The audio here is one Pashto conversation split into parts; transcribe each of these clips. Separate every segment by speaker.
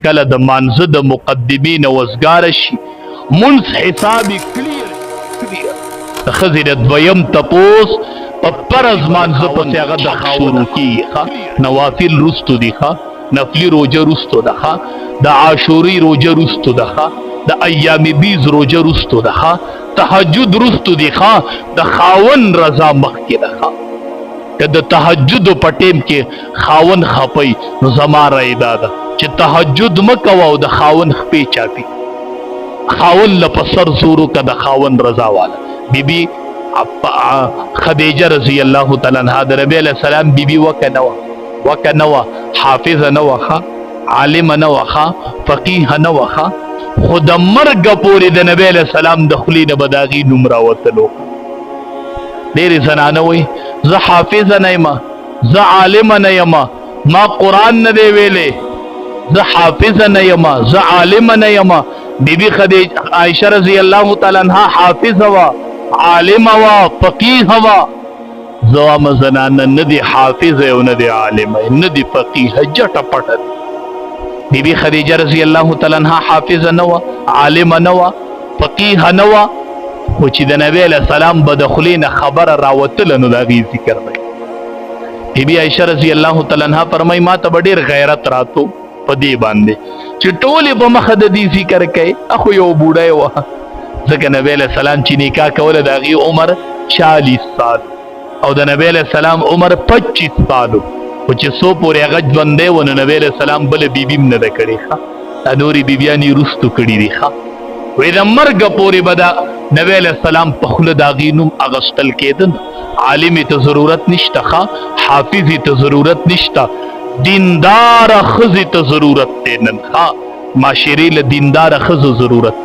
Speaker 1: کله د مانزه د مقدمین وزګار شي منس حسابي کلیر د خزر دویم تپوس په پرز مانزه پسې هغه د شروع کیږي نوافل رستو دي نفلی روجه رستو ده د عاشوری روجه رستو ده د ایام بیز روجه رستو ده تهجد رستو دي د خاون رضا مخکې ده که د تهجد په ټیم کې خاون خپي نو زما رای دا ده چې تهجد مکوه او د خاون خپې چاپي خاون لپسر زورو که د خاون رضا والا بیبي خدیجه رضی الله تعالی عنها د نبی علیہ السلام بیبي وکنوا حافظه نوخه عالم نوخه فقیه نوخه خود مرګ پورې د نبی علیہ السلام د خلینه بداغي نمرا وتلو ډېر زنانه وي زه حافظه نه یم زه عالم نه یم ما قرآن نه دی ویلې زه حافظه نه یم زه عالم نه یم بیبي خدیجه عائشه رضی الله تعالی عنها حافظه وا عالم وا فقیه وا زوام زنانه نه دی حافظه او نه دی عالم نه دی فقیه جټه پټه بیبي خدیجه رضی الله تعالی عنها حافظه نه وا عالم نه وا فقیه نه وا خو چې د نبی علیہ السلام به د خلینه خبره راوتله نو د هغې ذکر دی بیبي عایشه رضی الله تعالی عنها فرمایي ما ته به ډېر غیرت راتو په دې باندې چې ټولې په مخه د دې ذکر کوي اخو یو بوډی وه ځکه نبی علیہ السلام چې نکاح کوله د هغې عمر 40 سال او د نبی علیہ السلام عمر 25 سالو خو چې څو پورې هغه ژوندی و نو نبی علیہ السلام بله بیبي هم نه ده کړې دا نورې بیبیانې وروستو کړي دي وی د مرګ پورې به د نبی علیہ السلام په خوله د هغې نوم اغوستل کېده عالمې ته ضرورت نشته حافظې ته ضرورت نشته دینداره ښځې ته ضرورت دی نن معاشرې له دینداره ښځو ضرورت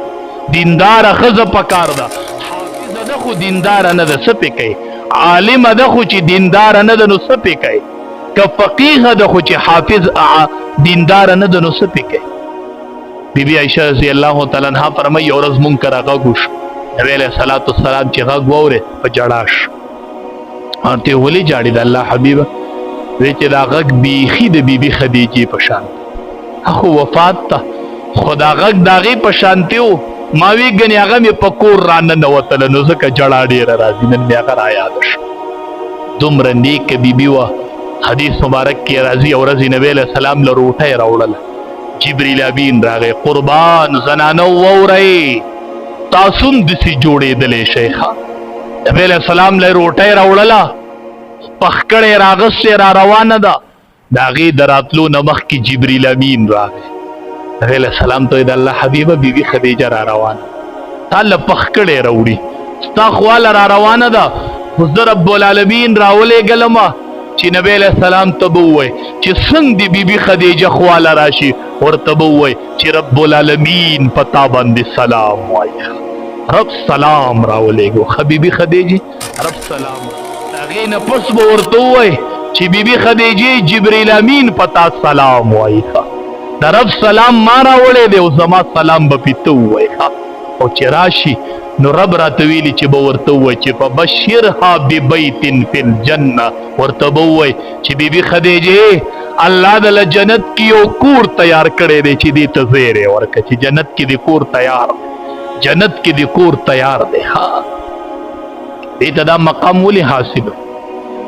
Speaker 1: دینداره ښځه پکار ده حافظه ده خو دینداره نه ده څه پې کوي عالمه ده خو چې دینداره نه ده نو څه پې کوي که فقیهه ده خو چې حافظ دینداره نه ده نو څه پې کوي بیبي عایشه رضی الله تعالی عنها فرمایي یو ورځ مونږ کره غږ وشو نبی علیه الصلاة والسلام چې غږ واورېد په جړا شو ورته یې ولې جاړې د الله حبیبه وی چې دا غږ بیخي د بیبي خدیجې په شان خو وفات ته خو دا غږ د هغې په شانتې و ما وی ګنې هغه مې په کور راننوتله نو ځکه جړا ډېره راځي نن مې هغه رایاده شو دومره نیکه بیبي وه حدیث مبارک کې راځي یو ورځ نبی علیه السلام له روټۍ راوړله جبریل امین راغی قربان زنانو وورئ تاسو هم داسې جوړېدلی شئ نبی علیه السلام له روټۍ راوړله پخکړې راغستې را روانه ده د هغې د راتلو نه مخکې جبریل امین راغی نبی علیه السلام ته د الله حبیبه بیبي خدیجه را روانه تا له پخکړې راوړي ستا خواله را روانه ده خو زه رب العالمین راولېږلمه چې نبی علیہ السلام ته به ووایي چې څنګه د بیبي خدیجه خواله راشي ورته به ووایي چې رب العالمین په تا باندې سلام وایي رب سلام راولېږو بیبي خدیجې رب سلام د هغې نه پس به ورته ووایي چې بیبي خدیجې جبریل امین په تا سلام وایي د رب سلام ما راوړی دی او زما سلام به پې ته ووایي او چې راشي نو رب راته ویلي چې به ورته ووایي چې فبشرها ببیت فی الجنه ورته به ووایي چې بیبي خدیجې الله دله جنت کې یو کور تیار کړی دی چې دې ته زیری ورکړه چې جنت کې دې کور تیار دی جنت کې دې کور تیار دی دې ته دا مقام ولې حاصلو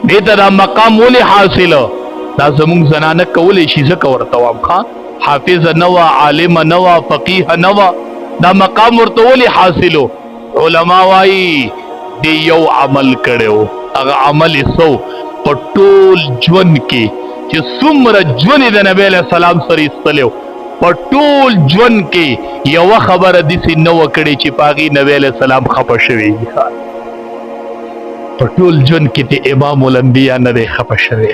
Speaker 1: دې ته دا مقام ولې حاصلو دا زمونږ زنانه کولی شي ځکه ورته وایم حافظه نه وه عالمه نه وه فقیهه نه وه دا مقام ورته ولې حاصلو علما وایي دی یو عمل کړی هغه عمل یې څه په ټول ژوند کې چې څومره ژوند یې د نبی علیه السلام سره ایستلی په ټول ژوند کې یوه خبره داسې نه وه کړې چې په هغې نبی علیه السلام خفه شوی په ټول ژوند کې د امام الانبیا نه دی خفه شوی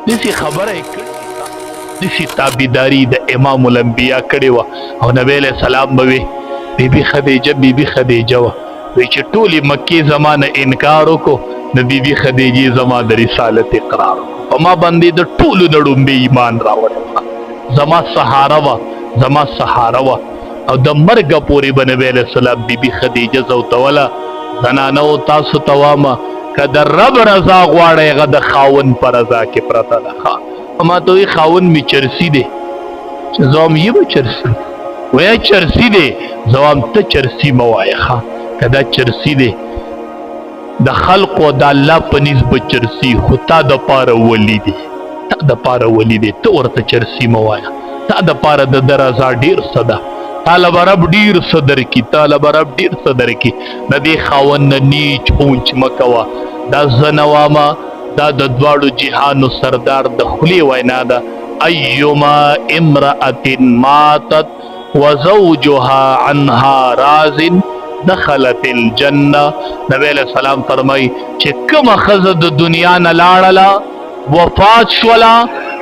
Speaker 1: داسې خبره یې کړې داسې تابعداري د امام الانبیا کړې وه او نبی علیه السلام به وی بیبي خدیجه وه وی چې ټولې مکې زما نه انکار وکړو نو بیبي خدیجې زما د رسالت اقرار وکړو په ما باندې د ټولو نه ډومبې ایمان راوړی زما سهاره وه او د مرګه پورې به نبی علیه السلام بیبي خدیجه زوتوله زنانو تاسو ته وامه که د رب رضا غواړئ هغه د خاوند په رضا کې پرته ده ما ته وایي خاوند مې چرسي دی چې زوم یې به چرسي ویا چرسي دی زوام ته چرسي مه وایه ښه که دا چرسي دی د خلقو د الله په نیز به چرسي خو تا دپاره ولی دی تا دپاره ولی دی ته ورته چرسي مه وایه تا دپاره د ده رضا ډېر څه ده تاله به رب ډېر څه درکړي تاله به رب ډېر څه درکړي د دې خاوند نه نیچ اونچ مه کوه دا زه نه وامه دا د دواړو جهانو سردار د خولې وینا ده ایما امرأة ماتت وزوجها عنها راز دخلت الجنه نبی علیہ السلام فرمای چې کومه ښځه د دنیا نه لاړله وفات شوله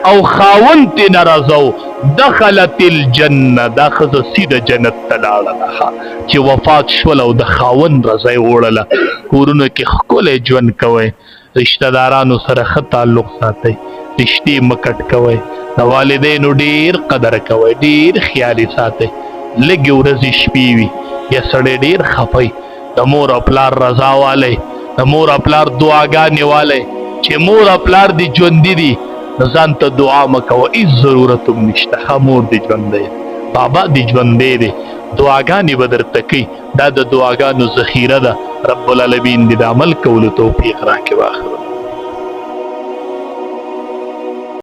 Speaker 1: او خاوند ترې نه رضا دخلت الجنه دا ښځه سیده جنت ته لاړله چې وفات شوله او د خاوند رضا یې وړله کورونو کې ښکلی ژوند کوئ رشته دارانو سره ښه تعلق ساتئ رشتې مه کټ کوئ د والدینو ډېر قدر کوئ ډېر خیال یې ساتئ لږې ورځې شپې وي یا سړی ډېر خفئ د مور او پلار رضا والی د مور او پلار دعاګانې والی چې مور او پلار دې ژوندي دي نو ځان ته دعا مه کوه هېڅ ضرورت هم نشته ښه مور دې ژوندی بابا دې ژوندی دی دعاګانې به درته کوي دا د دعاګانو ذخیره ده رب العالمین دې د عمل کولو توفیق راکړي واخر